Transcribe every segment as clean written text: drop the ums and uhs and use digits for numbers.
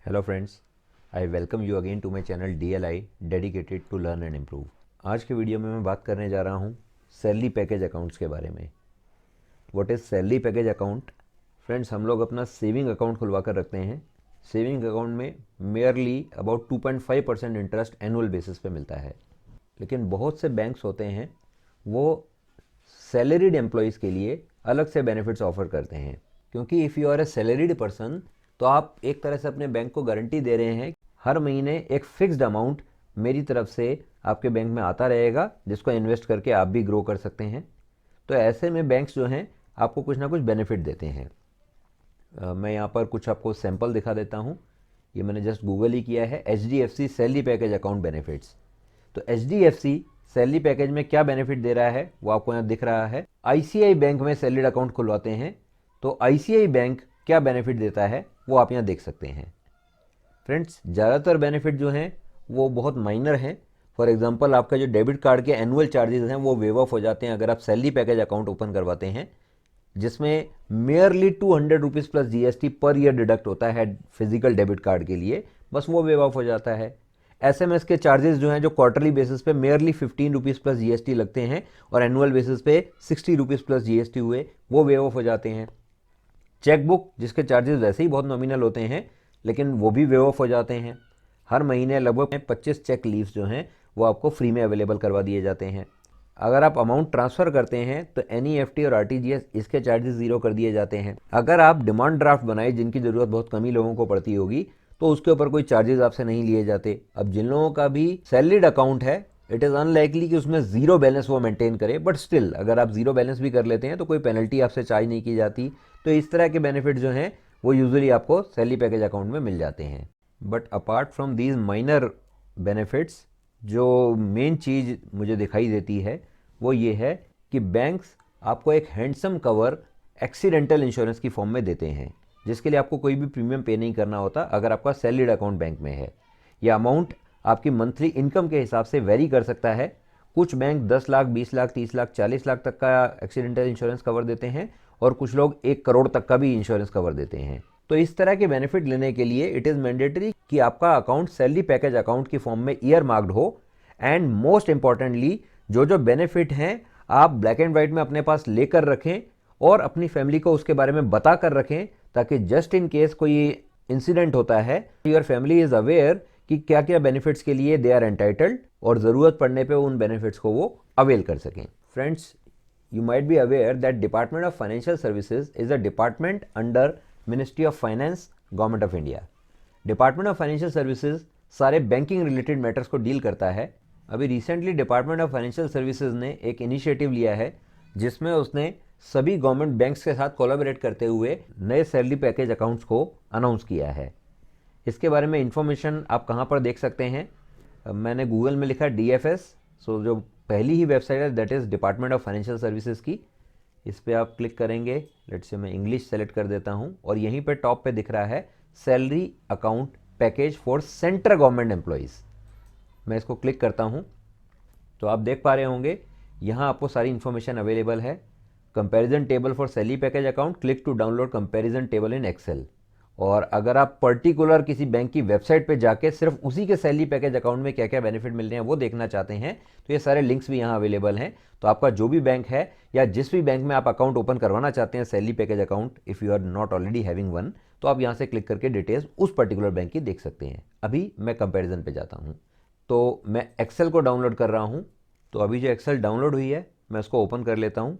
Hello friends, I welcome you again to my channel DLI dedicated to learn and improve. आज के video में मैं बात करने जा रहा हूँ सैलरी पैकेज अकाउंट्स के बारे में। What is salary package account? Friends, हम लोग अपना सेविंग अकाउंट खुलवा कर रखते हैं। सेविंग अकाउंट में merely about 2.5% interest annual basis पे मिलता है। लेकिन बहुत से बैंक्स होते हैं वो सैलरीड एम्प्लॉयज़ के लिए अलग से बेनिफिट्स ऑफर करते हैं, क्योंकि if you are a salaried person तो आप एक तरह से अपने बैंक को गारंटी दे रहे हैं हर महीने एक फिक्स्ड अमाउंट मेरी तरफ से आपके बैंक में आता रहेगा, जिसको इन्वेस्ट करके आप भी ग्रो कर सकते हैं। तो ऐसे में बैंक्स जो हैं आपको कुछ ना कुछ बेनिफिट देते हैं। मैं यहाँ पर कुछ आपको सैंपल दिखा देता हूँ। ये मैंने जस्ट गूगल ही किया है, HDFC salary package account benefits. तो HDFC सैलरी पैकेज में क्या बेनिफिट दे रहा है वो आपको यहाँ दिख रहा है। ICICI बैंक में सैलरीड अकाउंट खुलवाते हैं तो ICICI बैंक क्या बेनिफिट देता है वो आप यहाँ देख सकते हैं। फ्रेंड्स, ज़्यादातर बेनिफिट जो हैं वो बहुत माइनर हैं। फॉर एग्जांपल, आपका जो डेबिट कार्ड के एनुअल चार्जेस हैं वो वेव ऑफ हो जाते हैं अगर आप सैलरी पैकेज अकाउंट ओपन करवाते हैं, जिसमें merely 200 rupees plus GST per year deduct होता है फिजिकल डेबिट कार्ड के लिए, बस वो वेव ऑफ हो जाता है। SMS के चार्जेस जो हैं जो क्वार्टरली बेसिस पे मेयरली 15 रुपीज़ प्लस GST लगते हैं और एनुअल बेसिस पे 60 रुपीज़ प्लस GST हुए, वो वेव ऑफ हो जाते हैं। चेकबुक जिसके चार्जेस वैसे ही बहुत नॉमिनल होते हैं लेकिन वो भी वेव ऑफ हो जाते हैं। हर महीने लगभग 25 चेक लीव्स जो हैं वो आपको फ्री में अवेलेबल करवा दिए जाते हैं। अगर आप अमाउंट ट्रांसफ़र करते हैं तो NEFT और RTGS इसके चार्जेस ज़ीरो कर दिए जाते हैं। अगर आप डिमांड ड्राफ्ट बनाए, जिनकी ज़रूरत बहुत कम ही लोगों को पड़ती होगी, तो उसके ऊपर कोई चार्जेस आपसे नहीं लिए जाते। अब जिन लोगों का भी सैलरीड अकाउंट है, इट इज़ अनलाइकली कि उसमें ज़ीरो बैलेंस वो मेंटेन करे, बट स्टिल अगर आप ज़ीरो बैलेंस भी कर लेते हैं तो कोई पेनल्टी आपसे चार्ज नहीं की जाती। तो इस तरह के बेनिफिट जो हैं वो यूजुअली आपको सैलरी पैकेज अकाउंट में मिल जाते हैं। But apart from these minor benefits, जो मेन चीज़ मुझे दिखाई देती है वो ये है कि बैंक्स आपको एक हैंडसम कवर एक्सीडेंटल इंश्योरेंस की फॉर्म में देते हैं, जिसके लिए आपको कोई भी प्रीमियम पे नहीं करना होता अगर आपका सैलरीड अकाउंट बैंक में है। यह अमाउंट आपकी मंथली इनकम के हिसाब से वेरी कर सकता है। कुछ बैंक 10 लाख, 20 लाख, 30 लाख, 40 लाख तक का एक्सीडेंटल इंश्योरेंस कवर देते हैं और कुछ लोग 1 करोड़ तक का भी इंश्योरेंस कवर देते हैं। तो इस तरह के बेनिफिट लेने के लिए इट इज़ मैंडेटरी कि आपका अकाउंट सैलरी पैकेज अकाउंट की फॉर्म में ईयर मार्क्ड हो। एंड मोस्ट इंपॉर्टेंटली, जो जो बेनिफिट हैं आप ब्लैक एंड वाइट में अपने पास लेकर रखें और अपनी फैमिली को उसके बारे में बता कर रखें, ताकि जस्ट इन केस कोई इंसिडेंट होता है, योर फैमिली इज़ अवेयर कि क्या क्या बेनिफिट्स के लिए दे आर एंटाइटल्ड और ज़रूरत पड़ने पे उन बेनिफिट्स को वो अवेल कर सकें। Friends, you might be aware that Department of Financial Services is a department under Ministry of Finance, Government of India. Department of Financial Services सारे बैंकिंग रिलेटेड मैटर्स को डील करता है। अभी recently department of financial services ने एक initiative लिया है जिसमें उसने सभी गवर्नमेंट बैंक्स के साथ कोलैबोरेट करते हुए नए सैलरी पैकेज अकाउंट्स को अनाउंस किया है। इसके बारे में इंफॉर्मेशन आप कहाँ पर देख सकते हैं? मैंने गूगल में लिखा DFS, सो जो पहली ही वेबसाइट है that is department of financial services की। इस पर आप क्लिक करेंगे, लेट्स से मैं इंग्लिश सेलेक्ट कर देता हूँ और यहीं पे टॉप पे दिख रहा है salary account package for central government employees. मैं इसको क्लिक करता हूँ तो आप देख पा रहे होंगे यहाँ आपको सारी इन्फॉर्मेशन अवेलेबल है। Comparison table for salary package account, click to download comparison table in Excel. और अगर आप पर्टिकुलर किसी बैंक की वेबसाइट पे जाके सिर्फ उसी के सैलरी पैकेज अकाउंट में क्या क्या बेनिफिट मिल रहे हैं वो देखना चाहते हैं तो ये सारे लिंक्स भी यहाँ अवेलेबल हैं। तो आपका जो भी बैंक है या जिस भी बैंक में आप अकाउंट ओपन करवाना चाहते हैं salary package account, if you are not already having one, तो आप यहाँ से क्लिक करके डिटेल्स उस पर्टिकुलर बैंक की देख सकते हैं। अभी मैं कंपेरिजन पे जाता हूँ तो मैं एक्सेल को डाउनलोड कर रहा हूँ। तो अभी जो एक्सेल डाउनलोड हुई है मैं उसको ओपन कर लेता हूँ।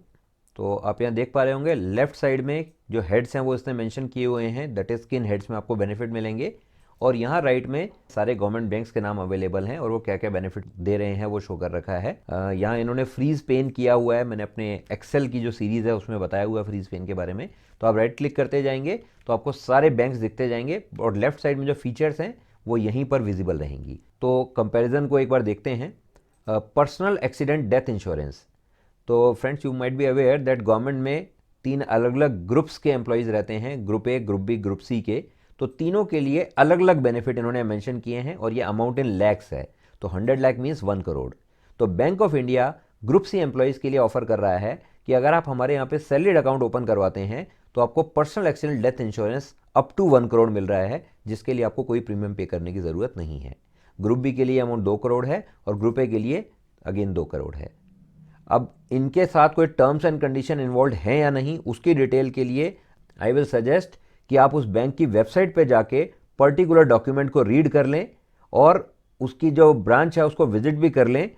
तो आप यहाँ देख पा रहे होंगे लेफ्ट साइड में जो हेड्स हैं वो इसने मेंशन किए हुए हैं, दैट इज़ किन हेड्स में आपको बेनिफिट मिलेंगे। और यहाँ राइट में सारे गवर्नमेंट बैंक्स के नाम अवेलेबल हैं और वो क्या क्या बेनिफिट दे रहे हैं वो शो कर रखा है। यहाँ इन्होंने फ्रीज पेन किया हुआ है, मैंने अपने एक्सेल की जो सीरीज़ है उसमें बताया हुआ है फ्रीज पेन के बारे में। तो आप राइट क्लिक करते जाएंगे तो आपको सारे बैंक्स दिखते जाएंगे और लेफ्ट साइड में जो फीचर्स हैं वो यहीं पर विजिबल रहेंगी। तो कंपेरिजन को एक बार देखते हैं। Personal accident death insurance. तो friends, you might be aware that government में 3 अलग अलग ग्रुप्स के एम्प्लॉयज़ रहते हैं, group A, group B, group C के। तो तीनों के लिए अलग अलग बेनिफिट इन्होंने मेंशन किए हैं और ये अमाउंट इन लैक्स है। तो 100 लाख मीन्स 1 करोड़। तो bank of India group C employees के लिए ऑफर कर रहा है कि अगर आप हमारे यहाँ पे सैलरीड अकाउंट ओपन करवाते हैं तो आपको personal accident death insurance up to 1 crore मिल रहा है, जिसके लिए आपको कोई प्रीमियम पे करने की ज़रूरत नहीं है। ग्रुप बी के लिए अमाउंट 2 करोड़ है और ग्रुप ए के लिए अगेन 2 करोड़ है। अब इनके साथ कोई टर्म्स एंड कंडीशन इन्वॉल्व हैं या नहीं, उसकी डिटेल के लिए आई विल सजेस्ट कि आप उस बैंक की वेबसाइट पे जाके पर्टिकुलर डॉक्यूमेंट को रीड कर लें और उसकी जो ब्रांच है उसको विजिट भी कर लें।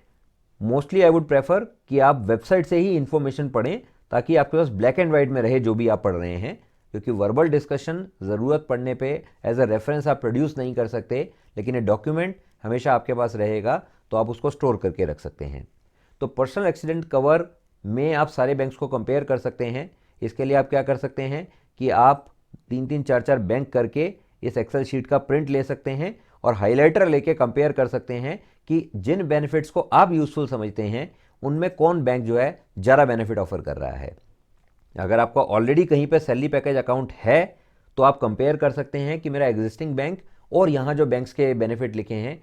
मोस्टली आई वुड प्रेफर कि आप वेबसाइट से ही इंफॉर्मेशन पढ़ें ताकि आपके पास ब्लैक एंड वाइट में रहे जो भी आप पढ़ रहे हैं, क्योंकि वर्बल डिस्कशन ज़रूरत पड़ने पे एज अ रेफरेंस आप प्रोड्यूस नहीं कर सकते, लेकिन ये डॉक्यूमेंट हमेशा आपके पास रहेगा तो आप उसको स्टोर करके रख सकते हैं। तो पर्सनल एक्सीडेंट कवर में आप सारे बैंक्स को कंपेयर कर सकते हैं। इसके लिए आप क्या कर सकते हैं कि आप 3-3, 4-4 बैंक करके इस एक्सेल शीट का प्रिंट ले सकते हैं और हाइलाइटर लेके कंपेयर कर सकते हैं कि जिन बेनिफिट्स को आप यूजफुल समझते हैं उनमें कौन बैंक जो है ज़्यादा बेनिफिट ऑफर कर रहा है। अगर आपका ऑलरेडी कहीं पे सैलरी पैकेज अकाउंट है तो आप कंपेयर कर सकते हैं कि मेरा एग्जिस्टिंग बैंक और यहाँ जो बैंक्स के बेनिफिट लिखे हैं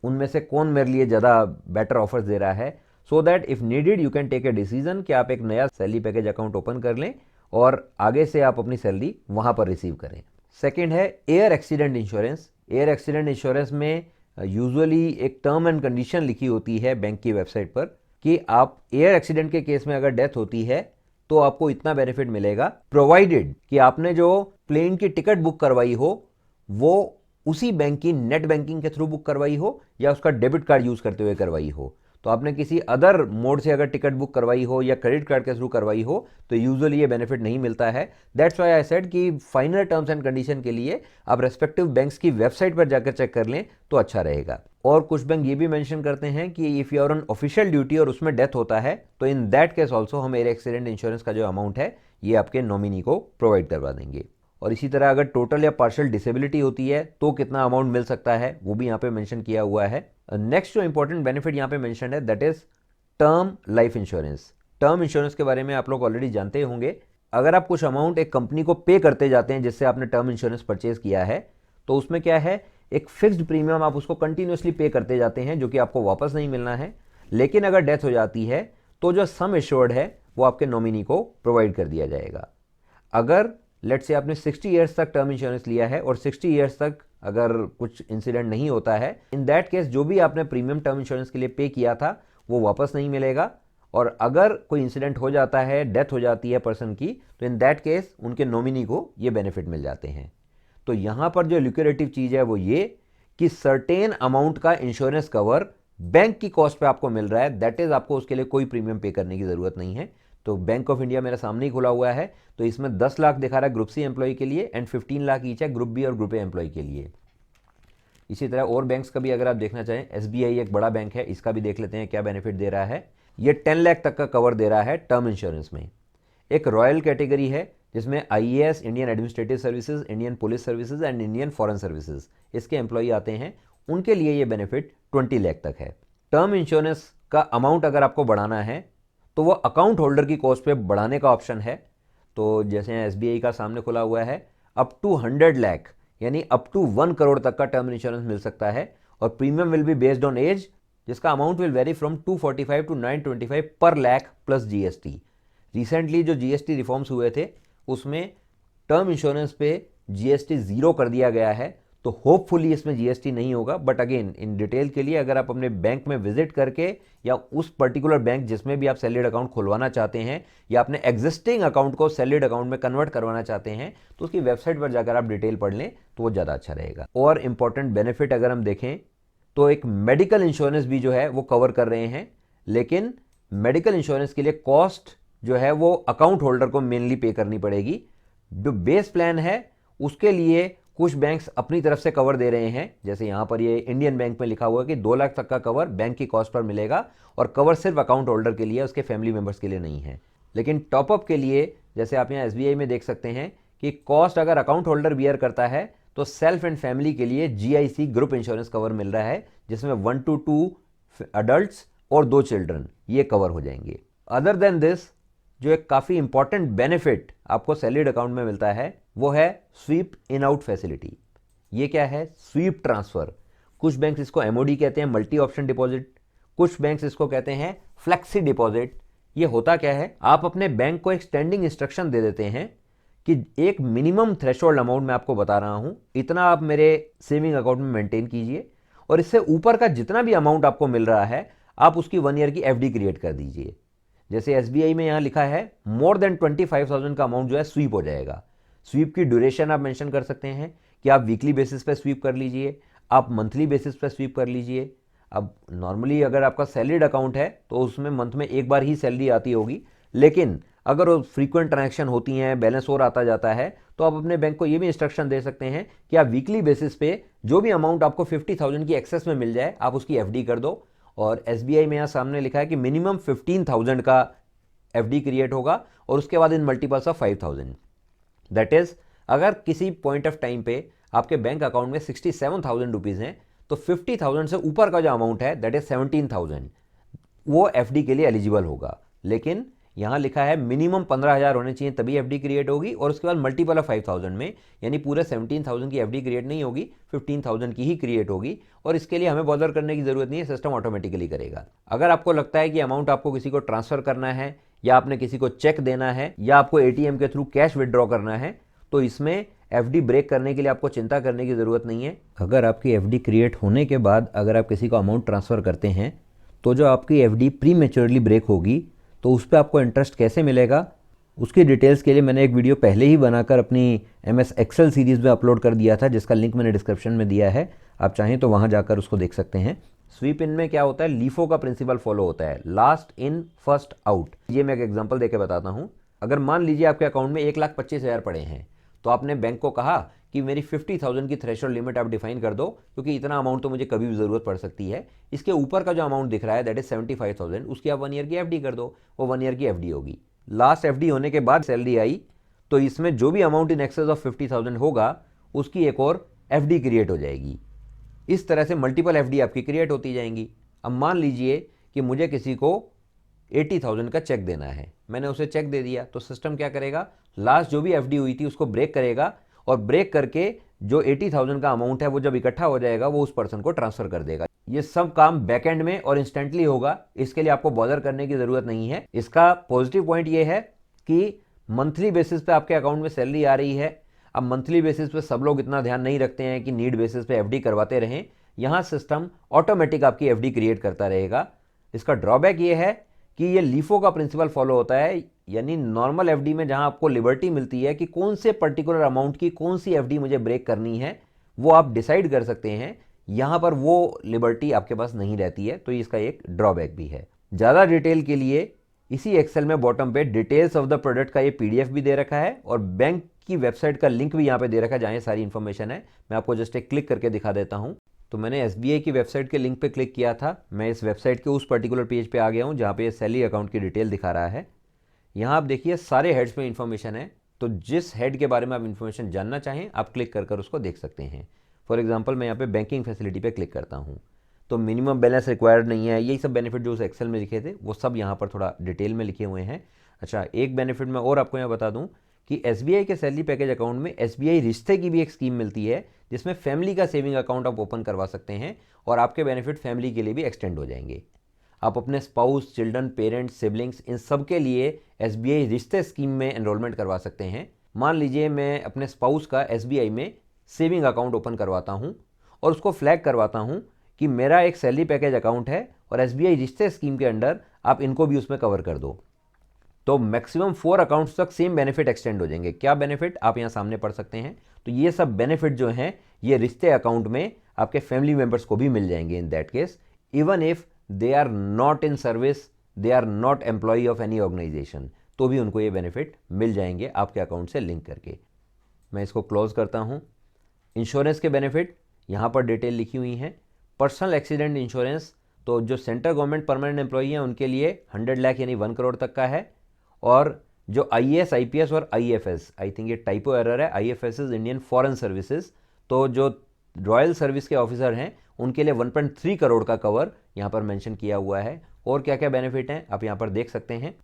उनमें से कौन मेरे लिए ज़्यादा बेटर ऑफर्स दे रहा है, so that if needed you can take a decision कि आप एक नया सैलरी पैकेज अकाउंट ओपन कर लें और आगे से आप अपनी सैलरी वहाँ पर रिसीव करें। सेकेंड है air accident insurance. Air accident insurance में यूजुअली एक टर्म एंड कंडीशन लिखी होती है बैंक की वेबसाइट पर कि आप एयर एक्सीडेंट के केस में अगर डेथ होती है तो आपको इतना बेनिफिट मिलेगा, प्रोवाइडेड कि आपने जो प्लेन की टिकट बुक करवाई हो वो उसी बैंक की नेट बैंकिंग के थ्रू बुक करवाई हो या उसका डेबिट कार्ड यूज करते हुए करवाई हो। तो आपने किसी अदर मोड से अगर टिकट बुक करवाई हो या क्रेडिट कार्ड के थ्रू करवाई हो तो यूजुअली ये बेनिफिट नहीं मिलता है। दैट्स व्हाई आई सेड कि फाइनल टर्म्स एंड कंडीशन के लिए आप रेस्पेक्टिव बैंक्स की वेबसाइट पर जाकर चेक कर लें तो अच्छा रहेगा। और कुछ बैंक ये भी मेंशन करते हैं कि if you are on official duty और उसमें डेथ होता है तो इन दैट केस ऑल्सो हम एयर एक्सीडेंट इंश्योरेंस का जो अमाउंट है ये आपके नॉमिनी को प्रोवाइड करवा देंगे। और इसी तरह अगर टोटल या पार्शियल डिसेबिलिटी होती है तो कितना अमाउंट मिल सकता है वो भी यहाँ पे मेंशन किया हुआ है। नेक्स्ट जो इंपॉर्टेंट बेनिफिट यहाँ पे मेंशन है that is term life insurance. Term insurance के बारे में आप लोग ऑलरेडी जानते होंगे। अगर आप कुछ अमाउंट एक कंपनी को पे करते जाते हैं जिससे आपने टर्म इंश्योरेंस परचेज किया है तो उसमें क्या है, एक फिक्स्ड प्रीमियम आप उसको कंटिन्यूसली पे करते जाते हैं जो कि आपको वापस नहीं मिलना है। लेकिन अगर डेथ हो जाती है तो जो सम एश्योर्ड है वो आपके नॉमिनी को प्रोवाइड कर दिया जाएगा। अगर लेट्स से आपने 60 ईयर्स तक टर्म इंश्योरेंस लिया है और 60 ईयर्स तक अगर कुछ इंसिडेंट नहीं होता है, इन दैट केस जो भी आपने प्रीमियम टर्म इंश्योरेंस के लिए पे किया था वो वापस नहीं मिलेगा। और अगर कोई इंसिडेंट हो जाता है, डेथ हो जाती है पर्सन की, तो इन दैट केस उनके नॉमिनी को ये बेनिफिट मिल जाते हैं। तो यहाँ पर जो ल्यूक्रेटिव चीज़ है वो ये कि सर्टेन अमाउंट का इंश्योरेंस कवर बैंक की कॉस्ट पे आपको मिल रहा है, दैट इज आपको उसके लिए कोई प्रीमियम पे करने की ज़रूरत नहीं है। तो बैंक ऑफ इंडिया मेरे सामने ही खुला हुआ है, तो इसमें 10 लाख दिखा रहा है ग्रुप सी एम्प्लॉय के लिए एंड 15 लाख ईच है ग्रुप बी और ग्रुप ए एम्प्लॉय के लिए। इसी तरह और बैंक्स का भी अगर आप देखना चाहें, एसबीआई एक बड़ा बैंक है, इसका भी देख लेते हैं क्या बेनिफिट दे रहा है। ये 10 लाख तक का कवर दे रहा है टर्म इंश्योरेंस में। एक रॉयल कैटेगरी है जिसमें IAS, Indian administrative services, Indian police services and Indian foreign services इसके एम्प्लॉई आते हैं, उनके लिए ये बेनिफिट 20 लाख तक है। टर्म इंश्योरेंस का अमाउंट अगर आपको बढ़ाना है तो वो अकाउंट होल्डर की कॉस्ट पे बढ़ाने का ऑप्शन है। तो जैसे एसबीआई का सामने खुला हुआ है, अप टू 100 लाख यानी अप टू 1 करोड़ तक का टर्म इंश्योरेंस मिल सकता है और premium will be based on age, जिसका amount will vary from 245 to 925 पर लाख प्लस जीएसटी। रिसेंटली जो जीएसटी रिफॉर्म्स हुए थे उसमें टर्म इंश्योरेंस पे जीएसटी जीरो कर दिया गया है, तो होपफुली इसमें जीएसटी नहीं होगा। बट अगेन इन डिटेल के लिए अगर आप अपने बैंक में विजिट करके या उस पर्टिकुलर बैंक जिसमें भी आप सैलरीड अकाउंट खुलवाना चाहते हैं या अपने एग्जिस्टिंग अकाउंट को सैलरीड अकाउंट में कन्वर्ट करवाना चाहते हैं तो उसकी वेबसाइट पर जाकर आप डिटेल पढ़ लें तो वो ज़्यादा अच्छा रहेगा। और इंपॉर्टेंट बेनिफिट अगर हम देखें तो एक मेडिकल इंश्योरेंस भी जो है वो कवर कर रहे हैं, लेकिन मेडिकल इंश्योरेंस के लिए कॉस्ट जो है वो अकाउंट होल्डर को मेनली पे करनी पड़ेगी। जो बेस प्लान है उसके लिए कुछ बैंक्स अपनी तरफ से कवर दे रहे हैं, जैसे यहाँ पर ये इंडियन बैंक में लिखा हुआ है कि 2 लाख तक का कवर बैंक की कॉस्ट पर मिलेगा और कवर सिर्फ अकाउंट होल्डर के लिए, उसके फैमिली मेंबर्स के लिए नहीं है। लेकिन टॉपअप के लिए जैसे आप यहाँ एसबीआई में देख सकते हैं कि कॉस्ट अगर अकाउंट होल्डर बियर करता है तो सेल्फ एंड फैमिली के लिए जीआईसी ग्रुप इंश्योरेंस कवर मिल रहा है, जिसमें 1 to 2 अडल्ट्स और 2 चिल्ड्रन ये कवर हो जाएंगे। अदर देन दिस जो एक काफ़ी इंपॉर्टेंट बेनिफिट आपको सैलरीड अकाउंट में मिलता है वो है स्वीप इन आउट फैसिलिटी। ये क्या है? Sweep transfer. कुछ बैंक्स इसको एमओडी कहते हैं, मल्टी ऑप्शन डिपॉजिट, कुछ बैंक्स इसको कहते हैं फ्लेक्सी डिपॉजिट। ये होता क्या है, आप अपने बैंक को एक स्टैंडिंग इंस्ट्रक्शन दे देते हैं कि एक मिनिमम थ्रेशोल्ड अमाउंट मैं आपको बता रहा हूं, इतना आप मेरे सेविंग अकाउंट में मेंटेन कीजिए और इससे ऊपर का जितना भी अमाउंट आपको मिल रहा है आप उसकी 1 ईयर की एफडी क्रिएट कर दीजिए। जैसे एसबीआई में यहां लिखा है मोर देन 25,000 का अमाउंट जो है स्वीप हो जाएगा। स्वीप की ड्यूरेशन आप मेंशन कर सकते हैं कि आप वीकली बेसिस पे स्वीप कर लीजिए, आप मंथली बेसिस पे स्वीप कर लीजिए। अब नॉर्मली अगर आपका सैलरीड अकाउंट है तो उसमें मंथ में एक बार ही सैलरी आती होगी, लेकिन अगर वो फ्रीक्वेंट ट्रांजैक्शन होती हैं, बैलेंस और आता जाता है, तो आप अपने बैंक को ये भी इंस्ट्रक्शन दे सकते हैं कि आप वीकली बेसिस पे जो भी अमाउंट आपको 50,000 की एक्सेस में मिल जाए आप उसकी एफडी कर दो। और एसबीआई में यहाँ सामने लिखा है कि मिनिमम 15,000 का एफडी क्रिएट होगा और उसके बाद in multiples of 5,000। That is अगर किसी पॉइंट ऑफ टाइम पे आपके बैंक अकाउंट में 67,000 रुपीज़ हैं तो 50,000 से ऊपर का जो अमाउंट है दैट इज 17,000 वो एफडी के लिए एलिजिबल होगा। लेकिन यहां लिखा है मिनिमम 15,000 होने चाहिए तभी एफडी क्रिएट होगी और उसके बाद मल्टीपल ऑफ 5,000 में, यानी पूरे 17,000 की एफडी क्रिएट नहीं होगी, 15,000 की ही क्रिएट होगी। और इसके लिए हमें बॉदर करने की जरूरत नहीं है, सिस्टम ऑटोमेटिकली करेगा। अगर आपको लगता है कि अमाउंट आपको किसी को ट्रांसफर करना है या आपने किसी को चेक देना है या आपको एटीएम के थ्रू कैश विदड्रॉ करना है तो इसमें एफडी ब्रेक करने के लिए आपको चिंता करने की ज़रूरत नहीं है। अगर आपकी एफडी क्रिएट होने के बाद अगर आप किसी को अमाउंट ट्रांसफ़र करते हैं तो जो आपकी एफडी प्री मैच्योरली ब्रेक होगी तो उस पर आपको इंटरेस्ट कैसे मिलेगा उसकी डिटेल्स के लिए मैंने एक वीडियो पहले ही बनाकर अपनी MS एक्सेल सीरीज़ में अपलोड कर दिया था, जिसका लिंक मैंने डिस्क्रिप्शन में दिया है, आप चाहें तो वहाँ जाकर उसको देख सकते हैं। स्वीप इन में क्या होता है, लीफो का प्रिंसिपल फॉलो होता है, लास्ट इन फर्स्ट आउट। ये मैं एक एग्जांपल देके बताता हूँ। अगर मान लीजिए आपके अकाउंट में 1,25,000 पड़े हैं तो आपने बैंक को कहा कि मेरी 50,000 की थ्रेशोल्ड लिमिट आप डिफाइन कर दो क्योंकि इतना अमाउंट तो मुझे कभी भी ज़रूरत पड़ सकती है। इसके ऊपर का जो अमाउंट दिख रहा है दैट इज 75,000, उसकी आप 1 ईयर की एफडी कर दो, वो 1 ईयर की एफडी होगी। लास्ट एफडी होने के बाद सैलरी आई तो इसमें जो भी अमाउंट इन एक्सेस ऑफ 50,000 होगा उसकी एक और एफडी क्रिएट हो जाएगी। इस तरह से मल्टीपल एफडी आपकी क्रिएट होती जाएंगी। अब मान लीजिए कि मुझे किसी को 80,000 का चेक देना है, मैंने उसे चेक दे दिया तो सिस्टम क्या करेगा, लास्ट जो भी एफडी हुई थी उसको ब्रेक करेगा और ब्रेक करके जो 80,000 का अमाउंट है वो जब इकट्ठा हो जाएगा वो उस पर्सन को ट्रांसफर कर देगा। ये सब काम बैकएंड में और इंस्टेंटली होगा, इसके लिए आपको बॉदर करने की जरूरत नहीं है। इसका पॉजिटिव पॉइंट ये है कि मंथली बेसिस पे आपके अकाउंट में सैलरी आ रही है। अब मंथली बेसिस पे सब लोग इतना ध्यान नहीं रखते हैं कि नीड बेसिस पे एफडी करवाते रहें, यहाँ सिस्टम ऑटोमेटिक आपकी एफडी क्रिएट करता रहेगा। इसका ड्रॉबैक ये है कि ये लीफो का प्रिंसिपल फॉलो होता है, यानी नॉर्मल एफडी में जहां आपको लिबर्टी मिलती है कि कौन से पर्टिकुलर अमाउंट की कौन सी एफडी मुझे ब्रेक करनी है वो आप डिसाइड कर सकते हैं, यहां पर वो लिबर्टी आपके पास नहीं रहती है, तो इसका एक ड्रॉबैक भी है। ज़्यादा डिटेल के लिए इसी एक्सेल में बॉटम पे डिटेल्स ऑफ द प्रोडक्ट का ये PDF भी दे रखा है और बैंक की वेबसाइट का लिंक भी यहाँ पे दे रखा है जहाँ सारी इन्फॉर्मेशन है। मैं आपको जस्ट एक क्लिक करके दिखा देता हूँ। तो मैंने SBI की वेबसाइट के लिंक पे क्लिक किया था, मैं इस वेबसाइट के उस पर्टिकुलर पेज पे आ गया हूँ जहाँ पे ये सैलरी अकाउंट की डिटेल दिखा रहा है। यहाँ आप देखिए सारे हेड्स में इन्फॉर्मेशन है, तो जिस हेड के बारे में आप इन्फॉर्मेशन जानना चाहें आप क्लिक कर उसको देख सकते हैं। फॉर एग्जाम्पल मैं यहाँ पे बैंकिंग फैसिलिटी पे क्लिक करता हूँ तो मिनिमम बैलेंस रिक्वायर्ड नहीं है, यही सब बेनिफिट जो उस एक्सेल में लिखे थे वो सब यहाँ पर थोड़ा डिटेल में लिखे हुए हैं। अच्छा, एक बेनिफिट मैं और आपको यहाँ बता दूँ कि SBI के सैलरी पैकेज अकाउंट में SBI रिश्ते की भी एक स्कीम मिलती है जिसमें फैमिली का सेविंग अकाउंट आप ओपन करवा सकते हैं और आपके बेनिफिट फैमिली के लिए भी एक्सटेंड हो जाएंगे। आप अपने स्पाउस, चिल्ड्रन, पेरेंट्स, सिबलिंग्स इन सब के लिए SBI रिश्ते स्कीम में एनरोलमेंट करवा सकते हैं। मान लीजिए मैं अपने स्पाउस का SBI में सेविंग अकाउंट ओपन करवाता हूँ और उसको फ्लैग करवाता हूँ कि मेरा एक सैलरी पैकेज अकाउंट है और SBI रिश्ते स्कीम के अंडर आप इनको भी उसमें कवर कर दो, तो मैक्सिमम 4 अकाउंट्स तक सेम बेनिफिट एक्सटेंड हो जाएंगे। क्या बेनिफिट आप यहाँ सामने पढ़ सकते हैं, तो ये सब बेनिफिट जो हैं ये रिश्ते अकाउंट में आपके फैमिली मेंबर्स को भी मिल जाएंगे। In that case even if they are not in service, they are not employee of any organisation, तो भी उनको ये बेनिफिट मिल जाएंगे आपके अकाउंट से लिंक करके। मैं इसको क्लोज करता हूँ। इंश्योरेंस के बेनिफिट यहाँ पर डिटेल लिखी हुई हैं। पर्सनल एक्सीडेंट इंश्योरेंस तो जो सेंट्रल गवर्नमेंट परमानेंट एम्प्लॉई हैं उनके लिए 100 लाख यानी 1 करोड़ तक का है, और जो IAS, IPS और IFS, आई थिंक ये टाइपो एरर है, IFS is Indian foreign services, तो जो रॉयल सर्विस के ऑफिसर हैं उनके लिए 1.3 करोड़ का कवर यहाँ पर मेंशन किया हुआ है। और क्या क्या बेनिफिट हैं आप यहाँ पर देख सकते हैं।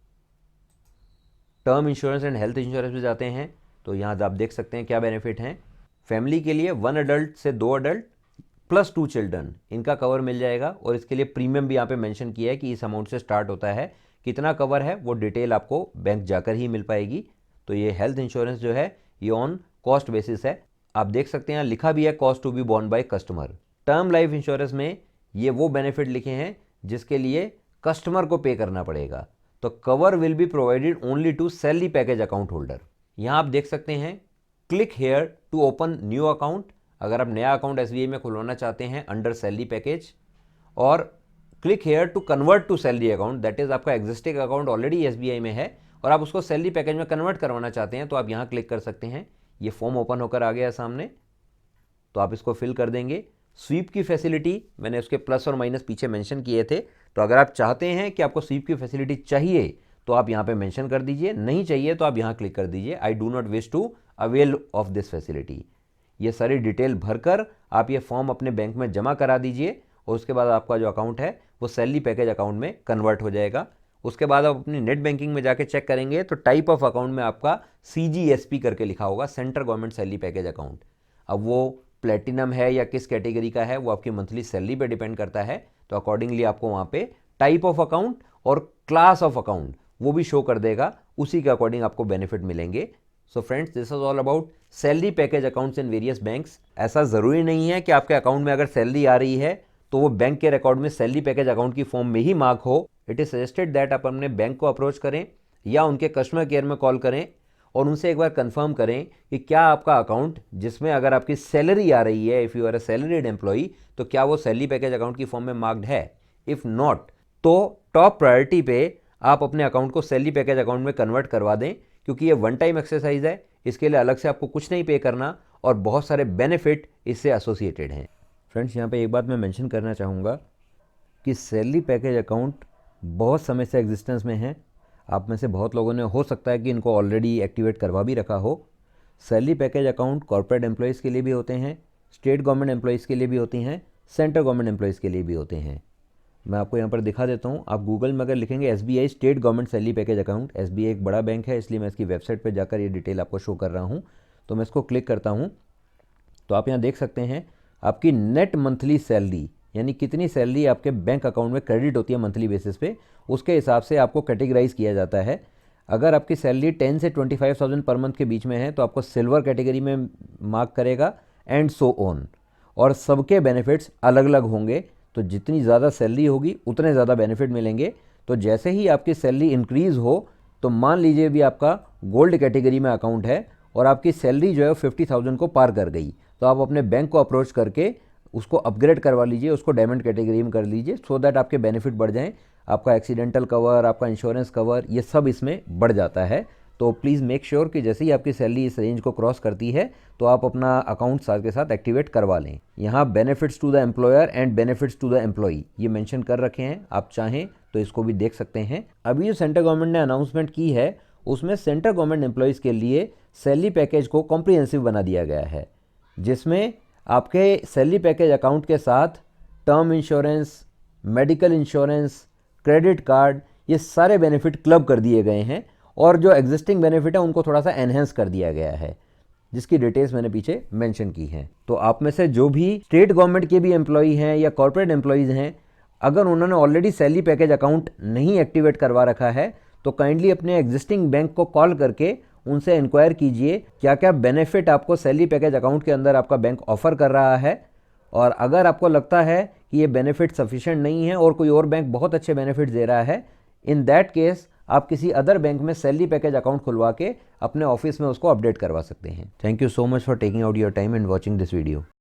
Term insurance and health insurance भी जाते हैं तो यहाँ आप देख सकते हैं क्या बेनिफिट हैं। फैमिली के लिए 1 अडल्ट से 2 अडल्ट प्लस 2 चिल्ड्रन इनका कवर मिल जाएगा, और इसके लिए प्रीमियम भी यहाँ पे मेंशन किया है कि इस अमाउंट से स्टार्ट होता है। कितना कवर है वो डिटेल आपको बैंक जाकर ही मिल पाएगी, तो ये हेल्थ इंश्योरेंस जो है ये ऑन कॉस्ट बेसिस है। आप देख सकते हैं लिखा भी है cost to be borne by customer. Term life insurance में ये वो बेनिफिट लिखे हैं जिसके लिए कस्टमर को पे करना पड़ेगा। तो cover will be provided only to salary package account holder. यहाँ आप देख सकते हैं click here to open new account. अगर आप नया अकाउंट एसबीआई में खुलवाना चाहते हैं अंडर सैलरी पैकेज, और click here to convert to salary account, that is आपका एग्जिस्टिंग अकाउंट ऑलरेडी एसबीआई में है और आप उसको सैलरी पैकेज में कन्वर्ट करवाना चाहते हैं तो आप यहाँ क्लिक कर सकते हैं। ये फॉर्म ओपन होकर आ गया सामने, तो आप इसको फिल कर देंगे। स्वीप की फैसिलिटी मैंने उसके प्लस और माइनस पीछे मेंशन किए थे, तो अगर आप चाहते हैं कि आपको स्वीप की फैसिलिटी चाहिए तो आप यहाँ पे मेंशन कर दीजिए, नहीं चाहिए तो आप यहाँ क्लिक कर दीजिए I do not wish to avail of this facility. ये सारी डिटेल भरकर आप ये फॉर्म अपने बैंक में जमा करा दीजिए और उसके बाद आपका जो अकाउंट है वो सैलरी पैकेज अकाउंट में कन्वर्ट हो जाएगा। उसके बाद आप अपनी नेट बैंकिंग में जाके चेक करेंगे तो टाइप ऑफ अकाउंट में आपका CGSP करके लिखा होगा, central government salary package account. अब वो प्लेटिनम है या किस कैटेगरी का है वो आपकी मंथली सैलरी पे डिपेंड करता है, तो अकॉर्डिंगली आपको वहाँ पे टाइप ऑफ अकाउंट और क्लास ऑफ अकाउंट वो भी शो कर देगा, उसी के अकॉर्डिंग आपको बेनिफिट मिलेंगे। So friends, this is all about salary package accounts in various banks. ऐसा ज़रूरी नहीं है कि आपके अकाउंट में अगर सैलरी आ रही है तो वो बैंक के रिकॉर्ड में सैलरी पैकेज अकाउंट की फॉर्म में ही मार्क हो। इट इज़ सजेस्टेड दैट आप अपने बैंक को अप्रोच करें या उनके कस्टमर केयर में कॉल करें और उनसे एक बार कंफर्म करें कि क्या आपका अकाउंट जिसमें अगर आपकी सैलरी आ रही है, if you are a salaried employee, तो क्या वो सैलरी पैकेज अकाउंट की फॉर्म में मार्क्ड है। इफ़ नॉट तो टॉप प्रायोरिटी पे आप अपने अकाउंट को सैलरी पैकेज अकाउंट में कन्वर्ट करवा दें, क्योंकि ये वन टाइम एक्सरसाइज है, इसके लिए अलग से आपको कुछ नहीं पे करना और बहुत सारे बेनिफिट इससे एसोसिएटेड हैं। फ्रेंड्स, यहाँ पे एक बात मैं मेंशन करना चाहूँगा कि सैलरी पैकेज अकाउंट बहुत समय से एग्जिस्टेंस में है। आप में से बहुत लोगों ने हो सकता है कि इनको ऑलरेडी एक्टिवेट करवा भी रखा हो। Salary package account corporate employees के लिए भी होते हैं, स्टेट गवर्नमेंट एम्प्लॉयज़ के लिए भी होती हैं, सेंट्रल गवर्नमेंट एम्प्लॉयज़ के लिए भी होते हैं। मैं आपको यहाँ पर दिखा देता हूँ। आप गूगल में अगर लिखेंगे SBI state government salary package account, SBI एक बड़ा बैंक है इसलिए मैं इसकी वेबसाइट पर जाकर ये डिटेल आपको शो कर रहा हूँ। तो मैं इसको क्लिक करता हूँ तो आप यहाँ देख सकते हैं आपकी नेट मंथली सैलरी, यानी कितनी सैलरी आपके बैंक अकाउंट में क्रेडिट होती है मंथली बेसिस पे, उसके हिसाब से आपको कैटेगराइज किया जाता है। अगर आपकी सैलरी 10 से 25,000 पर मंथ के बीच में है तो आपको सिल्वर कैटेगरी में मार्क करेगा एंड सो ऑन। और सबके बेनिफिट्स अलग अलग होंगे, तो जितनी ज़्यादा सैलरी होगी उतने ज़्यादा बेनिफिट मिलेंगे। तो जैसे ही आपकी सैलरी इंक्रीज़ हो, तो मान लीजिए भी आपका गोल्ड कैटेगरी में अकाउंट है और आपकी सैलरी जो है 50,000 को पार कर गई, तो आप अपने बैंक को अप्रोच करके उसको अपग्रेड करवा लीजिए, उसको डायमंड कैटेगरी में कर लीजिए, सो दैट आपके बेनिफिट बढ़ जाएं। आपका एक्सीडेंटल कवर, आपका इंश्योरेंस कवर, ये सब इसमें बढ़ जाता है। तो प्लीज़ मेक श्योर कि जैसे ही आपकी सैलरी इस रेंज को क्रॉस करती है तो आप अपना अकाउंट साथ के साथ एक्टिवेट करवा लें। यहाँ benefits to the employer and benefits to the employee ये मेंशन कर रखे हैं, आप चाहें तो इसको भी देख सकते हैं। अभी जो सेंट्रल गवर्नमेंट ने अनाउंसमेंट की है उसमें सेंट्रल गवर्नमेंट एम्प्लॉयज़ के लिए सैलरी पैकेज को कॉम्प्रिहेंसिव बना दिया गया है, जिसमें आपके सैलरी पैकेज अकाउंट के साथ term insurance, medical insurance, credit card, ये सारे बेनिफिट क्लब कर दिए गए हैं और जो एग्जिस्टिंग बेनिफिट है उनको थोड़ा सा एनहेंस कर दिया गया है, जिसकी डिटेल्स मैंने पीछे मेंशन की हैं। तो आप में से जो भी स्टेट गवर्नमेंट के भी एम्प्लॉई हैं या कॉर्पोरेट एम्प्लॉयज़ हैं, अगर उन्होंने ऑलरेडी सैलरी पैकेज अकाउंट नहीं एक्टिवेट करवा रखा है तो काइंडली अपने एग्जिस्टिंग बैंक को कॉल करके उनसे इंक्वायर कीजिए क्या क्या बेनिफिट आपको सैलरी पैकेज अकाउंट के अंदर आपका बैंक ऑफर कर रहा है। और अगर आपको लगता है कि ये बेनिफिट सफिशिएंट नहीं है और कोई और बैंक बहुत अच्छे बेनिफिट दे रहा है, इन दैट केस आप किसी अदर बैंक में सैलरी पैकेज अकाउंट खुलवा के अपने ऑफिस में उसको अपडेट करवा सकते हैं। Thank you so much for taking out your time and watching this video.